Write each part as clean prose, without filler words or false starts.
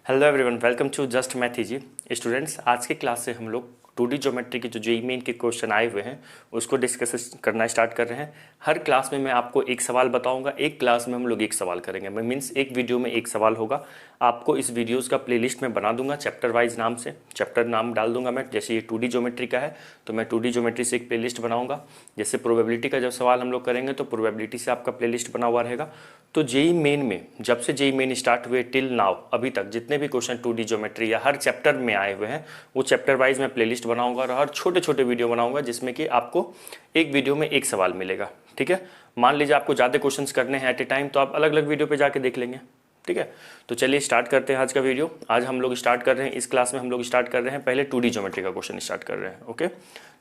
Hello everyone, welcome to just math easy. Students, आज के class से हम लोग 2D ज्योमेट्री के जो जेईई मेन के क्वेश्चन आए हुए हैं उसको डिस्कस करना स्टार्ट कर रहे हैं। हर क्लास में मैं आपको एक सवाल बताऊंगा, एक क्लास में हम लोग एक सवाल करेंगे। मैं मीन्स एक वीडियो में एक सवाल होगा। आपको इस वीडियोज़ का प्लेलिस्ट में बना दूंगा चैप्टर वाइज नाम से, चैप्टर नाम डाल दूंगा मैं। जैसे ये 2D ज्योमेट्री का है तो मैं 2D ज्योमेट्री से एक प्लेलिस्ट बनाऊंगा। जैसे प्रोबेबिलिटी का जब सवाल हम लोग करेंगे तो प्रोबेबिलिटी से आपका प्लेलिस्ट बना हुआ रहेगा। तो जेईई मेन में जब से जेईई मेन स्टार्ट हुए टिल नाउ अभी तक जितने भी क्वेश्चन 2D ज्योमेट्री या हर चैप्टर में आए हुए हैं वो चैप्टर वाइज मैं प्लेलिस्ट बनाऊंगा और हर छोटे छोटे वीडियो बनाऊंगा जिसमें कि आपको एक वीडियो में एक सवाल मिलेगा। ठीक है, मान लीजिए आपको ज़्यादा क्वेश्चंस करने हैं एट ए टाइम तो आप अलग अलग वीडियो पे जाके देख लेंगे। ठीक है, तो चलिए स्टार्ट करते हैं आज का वीडियो। आज हम लोग स्टार्ट कर रहे हैं, इस क्लास में हम लोग स्टार्ट कर रहे हैं, पहले 2D ज्योमेट्री का क्वेश्चन स्टार्ट कर रहे हैं। ओके,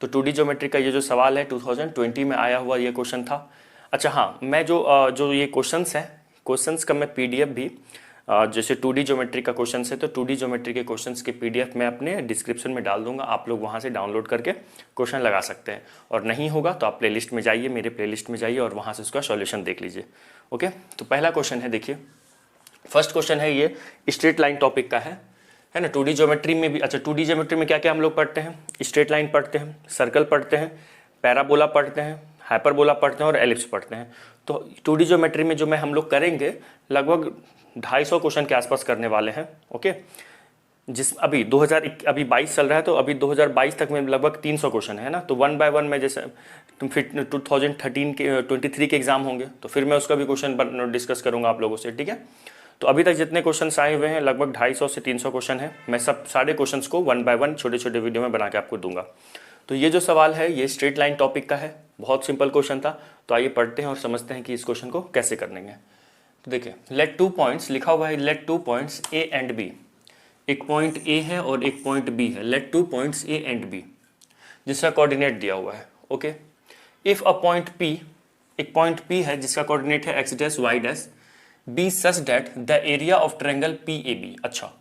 तो 2D ज्योमेट्री का ये जो सवाल है 2020 में आया हुआ ये क्वेश्चन था। अच्छा हाँ, मैं जो ये क्वेश्चंस हैं, क्वेश्चंस का मैं पीडीएफ भी जैसे 2D ज्योमेट्री का क्वेश्चन है तो 2D ज्योमेट्री के क्वेश्चंस के पीडीएफ मैं अपने डिस्क्रिप्शन में डाल दूंगा। आप लोग वहां से डाउनलोड करके क्वेश्चन लगा सकते हैं, और नहीं होगा तो आप प्लेलिस्ट में जाइए, मेरे प्लेलिस्ट में जाइए और वहां से उसका सॉल्यूशन देख लीजिए। ओके, तो पहला क्वेश्चन है, देखिए फर्स्ट क्वेश्चन है, ये स्ट्रेट लाइन टॉपिक का है ना। 2D ज्योमेट्री में भी, अच्छा 2D ज्योमेट्री में क्या क्या हम लोग पढ़ते हैं? स्ट्रेट लाइन पढ़ते हैं, सर्कल पढ़ते हैं, पैराबोला पढ़ते हैं, हाइपरबोला पढ़ते हैं और एलिप्स पढ़ते हैं। तो 2D ज्योमेट्री में जो मैं हम लोग करेंगे लगभग 250 क्वेश्चन के आसपास करने वाले हैं। ओके, जिस अभी 22 चल रहा है तो अभी 2022 तक में लगभग 300 क्वेश्चन है ना। तो वन बाय वन में जैसे तुम फिर 2013 के 23 के एग्जाम होंगे तो फिर मैं उसका भी क्वेश्चन डिस्कस करूंगा आप लोगों से। ठीक है, तो अभी तक जितने क्वेश्चन आए हुए हैं लगभग 250 से 300 क्वेश्चन है। मैं सब सारे क्वेश्चन को वन बाय वन छोटे छोटे वीडियो में बना के आपको दूंगा। तो ये जो सवाल है ये स्ट्रेट लाइन टॉपिक का है, बहुत सिंपल क्वेश्चन था। तो आइए पढ़ते हैं और समझते हैं कि इस क्वेश्चन को कैसे करेंगे। तो देखिए, लेट 2 पॉइंट्स लिखा हुआ है, let 2 points A and B. एक पॉइंट ए है और एक पॉइंट बी है। Let 2 points A and B जिसका कोऑर्डिनेट दिया हुआ है। Okay, if a point P, एक पॉइंट पी है जिसका कोऑर्डिनेट है x dash y dash be such that the area of triangle P A B. अच्छा,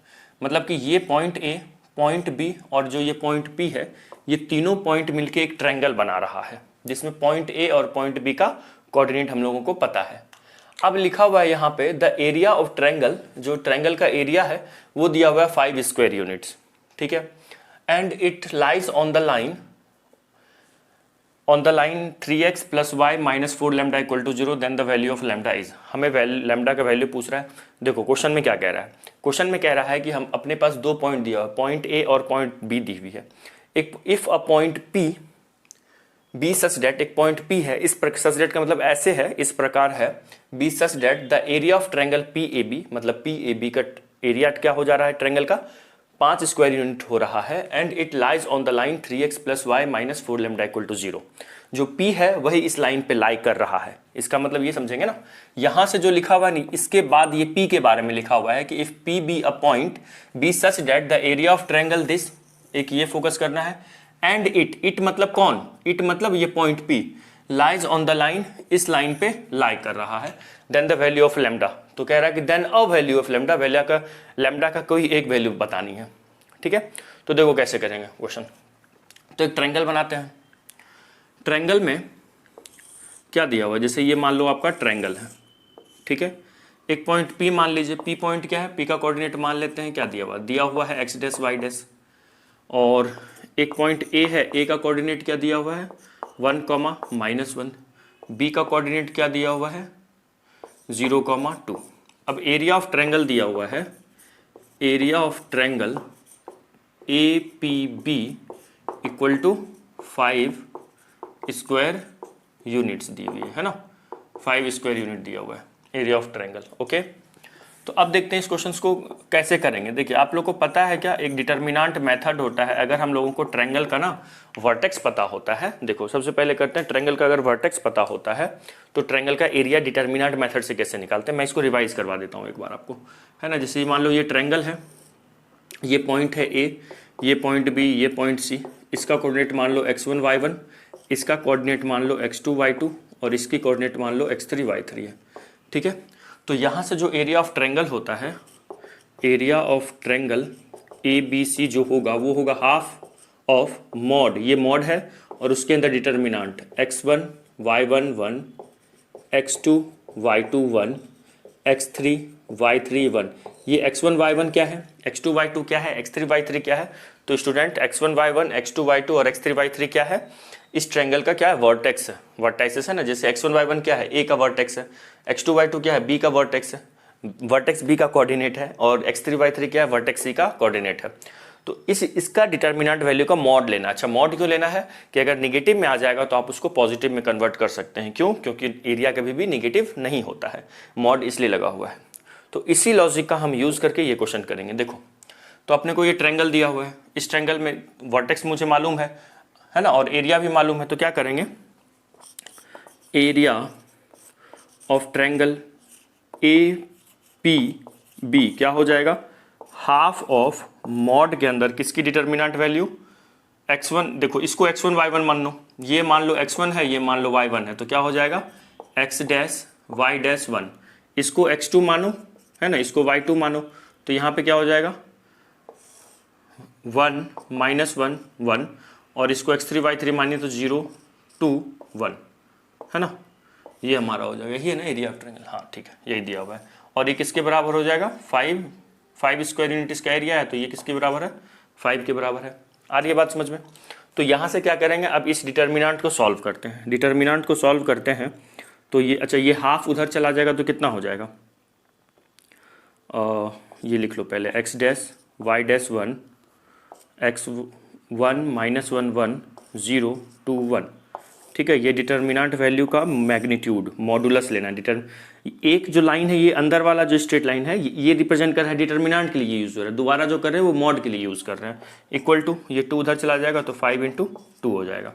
मतलब कि ये पॉइंट ए, पॉइंट बी और जो ये पॉइंट पी है, ये तीनों पॉइंट मिलके एक ट्रायंगल बना रहा है जिसमें पॉइंट ए और पॉइंट बी का कोऑर्डिनेट हम लोगों को पता है। अब लिखा हुआ है यहाँ पे द एरिया ऑफ ट्रायंगल, जो ट्रायंगल का एरिया है वो दिया हुआ है 5 स्क्वायर यूनिट्स। ठीक है, and it lies on the line 3x + y - 4 lambda = 0, then the value of lambda is. हमें लैम्डा का वैल्यू पूछ रहा है। देखो क्वेश्चन में क्या कह रहा है, क्वेश्चन में कह रहा है कि हम अपने पास दो पॉइंट दिया हुआ, पॉइंट ए और पॉइंट बी दी हुई है। एक if a point P be such that, एक पॉइंट पी है, इस सच डेट का मतलब ऐसे है, इस प्रकार है, be such that the area of triangle P A B, मतलब पी ए बी का एरिया क्या हो जा रहा है ट्रायंगल का 5 स्क्वायर यूनिट हो रहा है, and it lies on the line 3x + y - 4 lambda = 0। जो P है वही इस लाइन पे लाई कर रहा है। इसका मतलब ये समझेंगे ना, यहां से जो लिखा हुआ नहीं, इसके बाद ये P के बारे में लिखा हुआ है कि if P be a point be such that the area of triangle this, एक ये फोकस करना है, एंड इट मतलब कौन, इट मतलब ये point P lies on the line, इस लाइन पे लाई कर रहा है, then the value of lambda. तो कह रहा है कि then a value of lambda, lambda का कोई एक वैल्यू बतानी है। ठीक है, तो देखो कैसे करेंगे क्वेश्चन। तो एक ट्रायंगल बनाते हैं। ट्रायंगल में क्या दिया हुआ है, जैसे ये मान लो आपका ट्रायंगल है। ठीक है, एक पॉइंट P मान लीजिए, P पॉइंट क्या है, P का कोऑर्डिनेट मान लेते हैं, क्या दिया हुआ है x डैश y डैश, और एक पॉइंट A है, A का कोऑर्डिनेट क्या दिया हुआ है 1, -1, B का कोऑर्डिनेट क्या दिया हुआ है 0, 2। अब एरिया ऑफ ट्रायंगल दिया हुआ है, area of triangle APB = 5 square units दी हुई है ना, 5 स्क्वायर यूनिट दिया हुआ है एरिया ऑफ ट्रायंगल। ओके, तो अब देखते हैं इस क्वेश्चन को कैसे करेंगे। देखिए, आप लोग को पता है क्या, एक डिटर्मिनेंट मेथड होता है अगर हम लोगों को ट्रायंगल का ना वर्टेक्स पता होता है। देखो सबसे पहले करते हैं, ट्रायंगल का अगर वर्टेक्स पता होता है तो ट्रायंगल का एरिया डिटर्मिनेंट मेथड से कैसे निकालते हैं, मैं इसको रिवाइज करवा देता हूँ एक बार आपको, है ना। जैसे मान लो ये ट्रायंगल है, ये पॉइंट है A, ये पॉइंट B, ये पॉइंट C, इसका कोऑर्डिनेट मान लो x1 y1, इसका कोऑर्डिनेट मान लो x2 y2 और इसकी कोऑर्डिनेट मान लो x3 y3 है। ठीक है, तो यहाँ से जो एरिया ऑफ ट्रायंगल होता है, एरिया ऑफ ट्रायंगल ABC जो होगा वो होगा हाफ ऑफ मॉड, ये मॉड है और उसके अंदर determinant x1 y1 1, x2 y2 1, x3 y3 1, ये x1 y1 क्या है, x2 y2 क्या है, x3 y3 क्या है। तो student x1 y1 x2 y2 और x3 y3 क्या है, इस ट्रायंगल का क्या है, वर्टेक्स है, वर्टाइसेस है ना। जैसे x1 y1 क्या है, a का वर्टेक्स है, x2 y2 क्या है, b का वर्टेक्स है, वर्टेक्स b का कोऑर्डिनेट है, और x3 y3 क्या है, वर्टेक्स c का कोऑर्डिनेट है। तो इसका डिटर्मिनेंट वैल्यू का मॉड लेना। अच्छा, मॉड क्यों लेना है कि अगर निगेटिव में आ जाएगा तो आप उसको पॉजिटिव में कन्वर्ट कर सकते हैं। क्यों? क्योंकि एरिया कभी भी निगेटिव नहीं होता है, मॉड इसलिए लगा हुआ है। तो इसी लॉजिक का हम यूज करके ये क्वेश्चन करेंगे। देखो, तो अपने को ये ट्रायंगल दिया हुआ है, इस ट्रायंगल में वर्टेक्स मुझे मालूम है ना, और एरिया भी मालूम है। तो क्या करेंगे, एरिया ऑफ ट्रायंगल APB क्या हो जाएगा, हाफ ऑफ मॉड के अंदर किसकी डिटर्मिनेंट वैल्यू, x1। देखो, इसको x1 y1 मान लो, ये मान लो x1 है, ये मान लो y1 है, तो क्या हो जाएगा x डैश y डैश 1। इसको x2 मानो, है ना, इसको y2 मानो, तो यहाँ पे क्या हो जाएगा 1 -1 1, और इसको x3 y3 मानिए तो 0 2 1, है ना। ये हमारा हो जाएगा, ये है ना एरिया ऑफ ट्रायंगल। हाँ ठीक है, यही दिया हुआ है। और ये किसके बराबर हो जाएगा, 5 स्क्वायर यूनिट इसका एरिया है, तो ये किसके बराबर है, 5 के बराबर है। आ रही है बात समझ में। तो यहाँ से क्या करेंगे, अब इस डिटर्मिनेंट को सॉल्व करते हैं। डिटर्मिनेंट को सॉल्व करते हैं तो ये, अच्छा, ये हाफ उधर चला जाएगा तो कितना हो जाएगा, ये लिख लो पहले, x dash y dash 1 x1 -1 1 0 2 1। ठीक है, ये डिटर्मिनेंट वैल्यू का मैग्नीट्यूड मॉडुलस लेना। एक जो लाइन है, ये अंदर वाला जो स्ट्रेट लाइन है, ये रिप्रेजेंट कर रहा है डिटर्मिनेंट के लिए यूज हो रहा है। दोबारा जो कर रहे हैं वो मॉड के लिए यूज कर रहे हैं। इक्वल टू, ये 2 उधर चला जाएगा तो 5 × 2 हो जाएगा।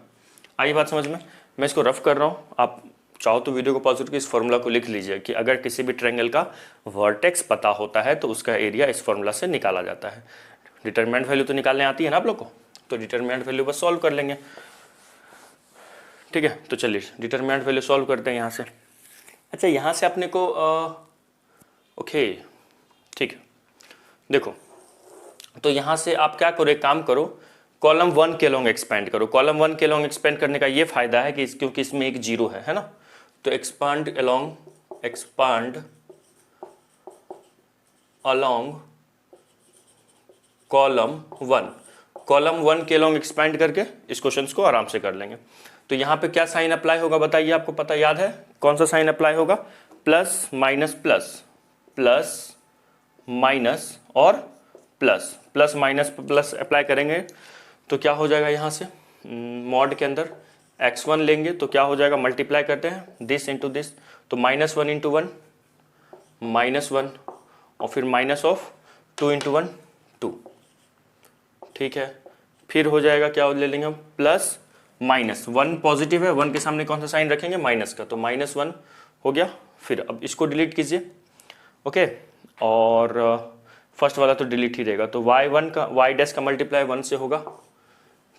आई बात समझ में। मैं इसको रफ कर रहा हूँ, आप चाहो तो वीडियो को पॉज करके इस फॉर्मूला को लिख लीजिए कि अगर किसी भी ट्रायंगल का वर्टेक्स पता होता है तो उसका एरिया इस फॉर्मूला से निकाला जाता है। डिटर्मिनेंट वैल्यू तो निकालने आती है ना आप लोग को, तो डिटर्मिनेंट वैल्यू बस सॉल्व कर लेंगे। ठीक है, तो चलिए डिटर्मिनेंट वैल्यू सॉल्व करते हैं यहाँ से। अच्छा, यहाँ से अपने को ओके, ठीक है। देखो, तो यहाँ से आप क्या करो, एक काम करो, कॉलम 1 के लॉन्ग एक्सपेंड करो। कॉलम 1 के लॉन्ग एक्सपेंड करने का ये फायदा है कि क्योंकि इसमें एक 0 है ना, तो एक्सपांड अलोंग कॉलम 1 के लॉन्ग एक्सपेंड करके इस क्वेश्चन को आराम से कर लेंगे। तो यहाँ पे क्या साइन अप्लाई होगा बताइए, आपको पता याद है कौन सा साइन अप्लाई होगा, plus minus plus, plus minus और plus, plus minus plus apply करेंगे तो क्या हो जाएगा, यहाँ से मॉड के अंदर x1 लेंगे तो क्या हो जाएगा, मल्टीप्लाई करते हैं दिस इंटू दिस, तो -1 × 1 -1, और फिर माइनस ऑफ 2 × 1 2। ठीक है, फिर हो जाएगा, क्या ले लेंगे हम, प्लस माइनस 1 पॉजिटिव है, 1 के सामने कौन सा साइन रखेंगे, माइनस का, तो -1 हो गया। फिर अब इसको डिलीट कीजिए, ओके, और फर्स्ट वाला तो डिलीट ही रहेगा, तो y1 का y डैश का मल्टीप्लाई 1 से होगा,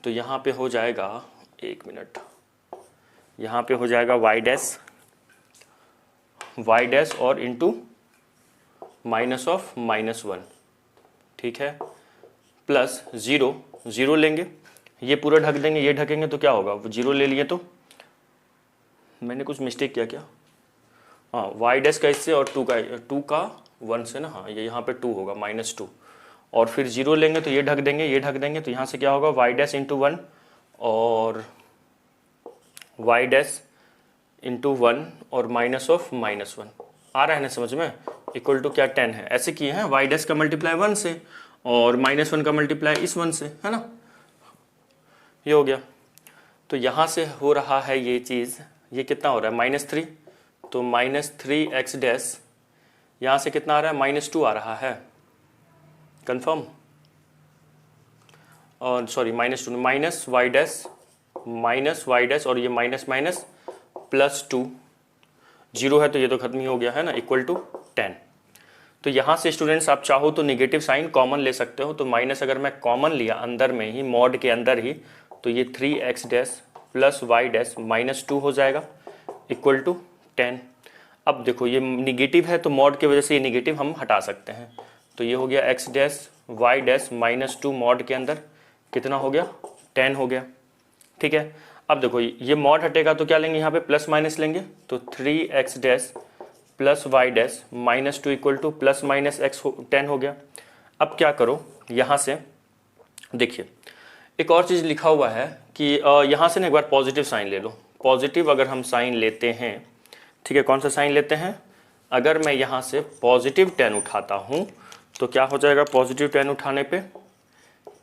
तो यहाँ पे हो जाएगा, एक मिनट, यहाँ पे हो जाएगा y डैश और इंटू माइनस ऑफ -1, ठीक है, प्लस 0 लेंगे, ये पूरा ढक देंगे, ये ढकेंगे तो क्या होगा, 0 ले लिए तो मैंने कुछ मिस्टेक किया क्या, हाँ, y डैश का इससे और 2 का 1 से ना, हाँ, ये यहाँ पे 2 होगा -2, और फिर 0 लेंगे तो ये ढक देंगे, तो यहाँ से क्या होगा, y डैश इंटू 1 और y डैश इंटू 1 और माइनस ऑफ -1, आ रहा है ना समझ में, इक्वल टू क्या 10 है। ऐसे किए हैं, y डैश का मल्टीप्लाई 1 से और -1 का मल्टीप्लाई इस 1 से, है ना, ये हो गया। तो यहाँ से हो रहा है ये चीज़, ये कितना हो रहा है, -3, तो -3x डैश, यहाँ से कितना आ रहा है, -2 आ रहा है, कंफर्म, और सॉरी -2, -y डैश और ये माइनस माइनस +2, 0 है तो ये तो खत्म ही हो गया, है ना, इक्वल टू 10। तो यहाँ से स्टूडेंट्स आप चाहो तो निगेटिव साइन कॉमन ले सकते हो, तो माइनस अगर मैं कॉमन लिया अंदर में ही, मॉड के अंदर ही, तो ये 3x dash plus y dash -2 हो जाएगा, इक्वल टू 10। अब देखो ये निगेटिव है तो मॉड की वजह से ये निगेटिव हम हटा सकते हैं, तो ये हो गया x dash y dash -2 mod के अंदर कितना हो गया, 10 हो गया। ठीक है, अब देखो ये मॉड हटेगा तो क्या लेंगे, यहाँ पे प्लस माइनस लेंगे, तो 3x dash plus Y dash minus 2 equal to plus minus x 10 हो गया। अब क्या करो, यहाँ से देखिए एक और चीज़ लिखा हुआ है कि यहाँ से ना एक बार पॉजिटिव साइन ले लो। पॉजिटिव अगर हम साइन लेते हैं, ठीक है, कौन सा साइन लेते हैं, अगर मैं यहाँ से पॉजिटिव 10 उठाता हूँ तो क्या हो जाएगा, पॉजिटिव 10 उठाने पे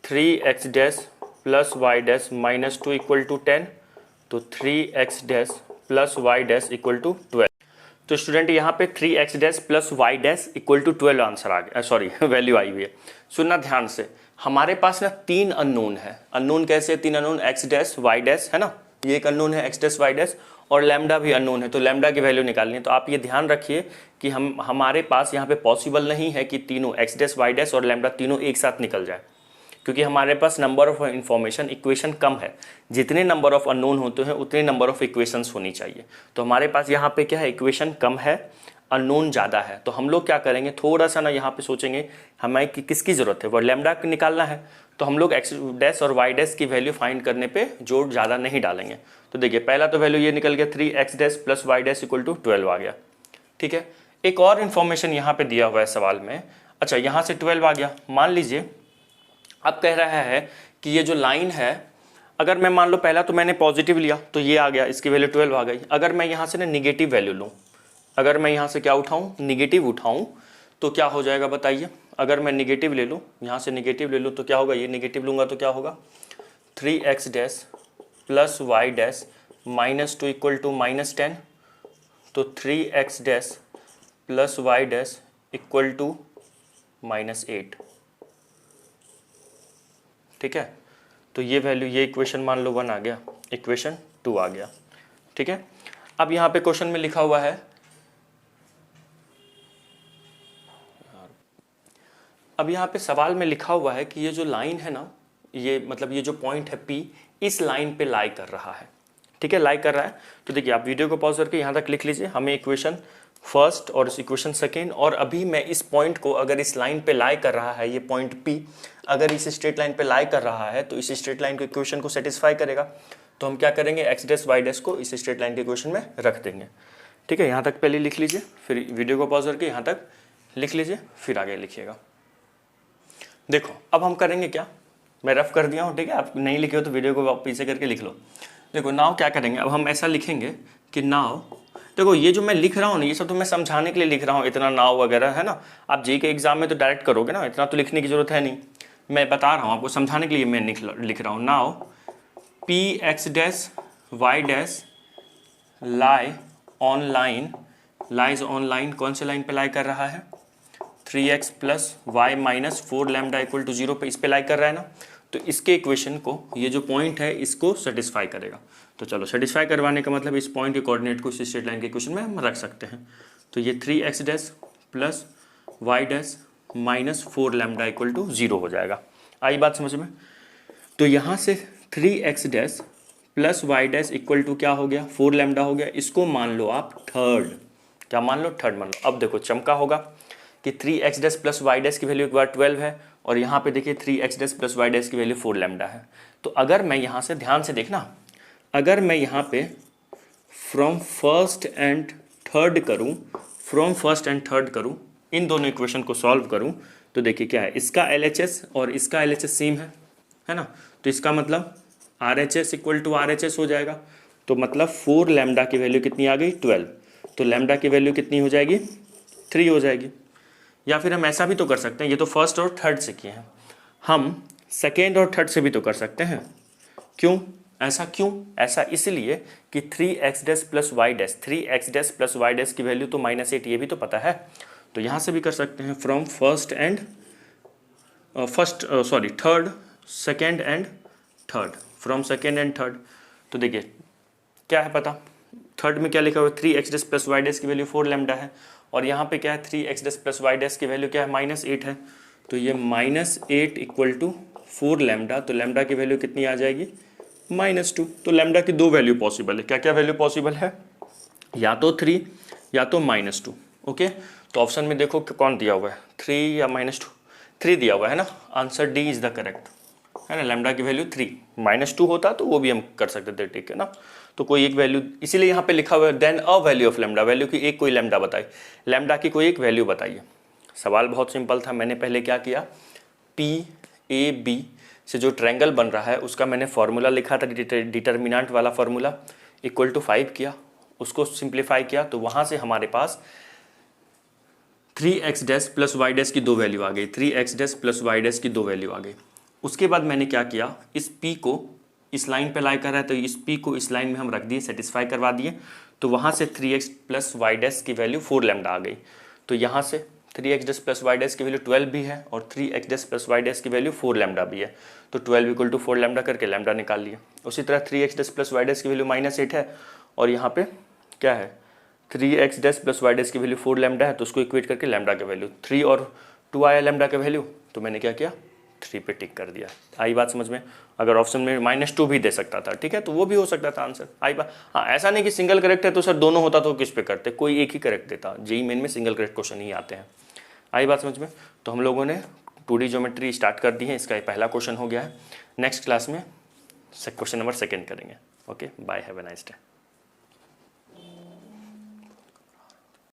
3x dash plus Y dash minus 2 equal to 10, तो 3x dash plus Y dash equal to 12। तो स्टूडेंट यहाँ पे 3x dash plus Y dash equal to 12 answer आ गया, सॉरी वैल्यू आई हुई है। सुनना ध्यान से, हमारे पास ना 3 अननोन है। अननोन कैसे, 3 unknown, x dash y dash है ना, ये एक अननोन है x डैश वाई डैश, और लैम्डा भी अननोन है, तो लैम्डा की वैल्यू निकालनी है। तो आप ये ध्यान रखिए कि हमारे पास यहाँ पे पॉसिबल नहीं है कि तीनों x डैश वाई डैश और लैम्डा तीनों एक साथ निकल जाए, क्योंकि हमारे पास नंबर ऑफ इन्फॉर्मेशन इक्वेशन कम है। जितने नंबर ऑफ अननोन होते हैं उतने नंबर ऑफ इक्वेशंस होनी चाहिए। तो हमारे पास यहाँ पे क्या है, इक्वेशन कम है, अननोन ज़्यादा है। तो हम लोग क्या करेंगे, थोड़ा सा ना यहाँ पे सोचेंगे हमें कि किसकी ज़रूरत है, वो लैम्डा निकालना है। तो हम लोग एक्स डैश और वाई डैश की वैल्यू फाइंड करने पे जोर ज़्यादा नहीं डालेंगे। तो देखिए पहला तो वैल्यू ये निकल गया, 3x dash plus Y dash equal to 12 आ गया। ठीक है, एक और इन्फॉर्मेशन यहाँ पे दिया हुआ है सवाल में। अच्छा, यहाँ से 12 आ गया। मान लीजिए अब कह रहा है कि ये जो लाइन है, अगर मैं मान लो पहला तो मैंने पॉजिटिव लिया तो ये आ गया, इसकी वैल्यू 12 आ गई। अगर मैं यहाँ से ना निगेटिव वैल्यू लूँ, अगर मैं यहाँ से क्या उठाऊँ, निगेटिव उठाऊँ, तो क्या हो जाएगा बताइए। अगर मैं निगेटिव ले लूँ, यहाँ से निगेटिव ले लूँ तो क्या होगा, ये निगेटिव लूँगा तो क्या होगा, 3x dash plus Y dash minus 2 equal to minus 10, तो 3x dash plus Y dash equal to minus 8। ठीक है, तो ये वैल्यू, ये इक्वेशन मान लो 1 आ गया, इक्वेशन 2 आ गया। ठीक है, अब यहाँ पे क्वेश्चन में लिखा हुआ है, अब यहाँ पे सवाल में लिखा हुआ है कि ये जो लाइन है ना, ये मतलब ये जो पॉइंट है P, इस लाइन पे लाई कर रहा है। ठीक है, लाई कर रहा है। तो देखिए आप वीडियो को पॉज करके यहाँ तक लिख लीजिए, हमें इक्वेशन फर्स्ट और इस इक्वेशन सेकेंड, और अभी मैं इस पॉइंट को, अगर इस लाइन पे लाई कर रहा है ये पॉइंट P, अगर इस स्ट्रेट लाइन पे लाई कर रहा है तो इस स्ट्रेट लाइन के इक्वेशन को सेटिस्फाई करेगा। तो हम क्या करेंगे, एक्स डैश वाई डैश को इस स्ट्रेट लाइन के इक्वेशन में रख देंगे। ठीक है, यहाँ तक पहले लिख लीजिए, फिर वीडियो को पॉज करके यहाँ तक लिख लीजिए, फिर आगे लिखिएगा। देखो अब हम करेंगे क्या, मैं रफ कर दिया हूँ, ठीक है, आप नहीं लिखे हो तो वीडियो को पीछे करके लिख लो। देखो नाउ क्या करेंगे, अब हम ऐसा लिखेंगे कि नाउ, देखो ये जो मैं लिख रहा हूँ ना, ये सब तो मैं समझाने के लिए लिख रहा हूँ, इतना नाउ वगैरह है ना, आप जेईई के एग्जाम में तो डायरेक्ट करोगे ना, इतना तो लिखने की जरूरत है नहीं, मैं बता रहा हूँ आपको समझाने के लिए मैं लिख रहा हूँ। Now P x dash y dash lie on line, lies on line, कौन से लाइन पे लाई कर रहा है, 3x plus y minus 4 lambda equal to 0 पे, इस पे लाई कर रहा है ना, तो इसके इक्वेशन को, ये जो पॉइंट है इसको सेटिस्फाई करेगा। तो चलो सेटिस्फाई करवाने का मतलब इस पॉइंट के कोऑर्डिनेट को इस स्ट्रेट लाइन के इक्वेशन में हम रख सकते हैं। तो ये 3x dash plus Y dash minus 4 lambda equal to 0 हो जाएगा। आई बात समझ में। तो यहाँ से 3x dash plus Y dash equal to क्या हो गया, 4 लैम्डा हो गया। इसको मान लो आप थर्ड, क्या मान लो, थर्ड मान लो। अब देखो चमका होगा कि 3x dash plus Y dash की वैल्यू एक बार 12 है, और यहाँ पे देखिए 3x dash plus Y dash की वैल्यू 4 लैम्डा है। तो अगर मैं यहाँ से ध्यान से देखना, अगर मैं यहाँ पे फ्रॉम फर्स्ट एंड थर्ड करूँ, फ्रॉम फर्स्ट एंड थर्ड करूँ, इन दोनों इक्वेशन को सॉल्व करूँ, तो देखिए क्या है, इसका LHS और इसका LHS सेम है ना, तो इसका मतलब RHS इक्वल टू RHS हो जाएगा। तो मतलब 4 लैम्डा की वैल्यू कितनी आ गई, 12, तो लैम्डा की वैल्यू कितनी हो जाएगी, 3 हो जाएगी। या फिर हम ऐसा भी तो कर सकते हैं, ये तो फर्स्ट और थर्ड से किए हैं, हम सेकेंड और थर्ड से भी तो कर सकते हैं। क्यों ऐसा, क्यों ऐसा, इसलिए कि 3x dash plus Y dash, 3x dash plus Y dash की वैल्यू तो -8, ये भी तो पता है, तो यहाँ से भी कर सकते हैं from first and third, second and third, from second and third. तो देखिए क्या है पता, थर्ड में क्या लिखा हुआ है, 3x dash plus Y dash की वैल्यू 4 लैम्डा है, और यहाँ पे क्या है, 3x dash plus Y dash की वैल्यू क्या है, -8 है। तो ये -8 इक्वल टू 4 लैम्डा, तो लैम्डा की वैल्यू कितनी आ जाएगी, -2। तो लैम्डा की 2 वैल्यू पॉसिबल है, क्या क्या वैल्यू पॉसिबल है, या तो 3 या तो -2। ओके, तो ऑप्शन में देखो कौन दिया हुआ है, 3 या -2, 3 दिया हुआ है ना, answer D is the correct. है ना, लैम्डा की वैल्यू 3, -2 होता तो वो भी हम कर सकते थे, ठीक है ना। तो कोई एक वैल्यू, इसीलिए यहाँ पे लिखा हुआ है then a value of lambda, value की एक कोई लैम्डा बताइए, लैम्डा की कोई एक वैल्यू बताइए। सवाल बहुत सिंपल था, मैंने पहले क्या किया, PAB से जो ट्रायंगल बन रहा है उसका मैंने फॉर्मूला लिखा था, डिटर्मिनेंट वाला फॉर्मूला, इक्वल टू 5 किया, उसको सिंप्लीफाई किया, तो वहाँ से हमारे पास 3x dash plus Y dash की दो वैल्यू आ गई, 3x dash plus Y dash की दो वैल्यू आ गई। उसके बाद मैंने क्या किया, इस p को इस लाइन पे लाई कर रहा है तो इस p को इस लाइन में हम रख दिए, सेटिस्फाई करवा दिए, तो वहाँ से 3x प्लस वाई डैश की वैल्यू 4 लैम्डा आ गई। तो यहाँ से 3x dash plus Y dash की वैल्यू 12 भी है और 3x dash plus Y dash की वैल्यू 4 लैम्डा भी है, तो 12 इक्वल टू 4 लैम्डा करके लैम्डा निकाल लिया। उसी तरह 3x dash plus Y dash की वैल्यू -8 है और यहाँ पे क्या है, 3x dash plus Y dash की वैल्यू 4 लैम्डा है, तो उसको इक्वेट करके लैम्डा की वैल्यू 3 और 2 आया लैम्डा का वैल्यू, तो मैंने क्या किया, 3 पे टिक कर दिया। आई बात समझ में। अगर ऑप्शन में -2 भी दे सकता था, ठीक है, तो वो भी हो सकता था आंसर। आई बात, हाँ, ऐसा नहीं कि सिंगल करेक्ट है तो सर दोनों होता तो किस पे करते, कोई एक ही करेक्ट देता, जेईई मेन में सिंगल करेक्ट क्वेश्चन ही आते हैं। आई बात समझ में। तो हम लोगों ने 2D ज्योमेट्री स्टार्ट कर दी है, इसका पहला क्वेश्चन हो गया है। नेक्स्ट क्लास में क्वेश्चन नंबर 2 करेंगे। Okay, bye, have a nice day.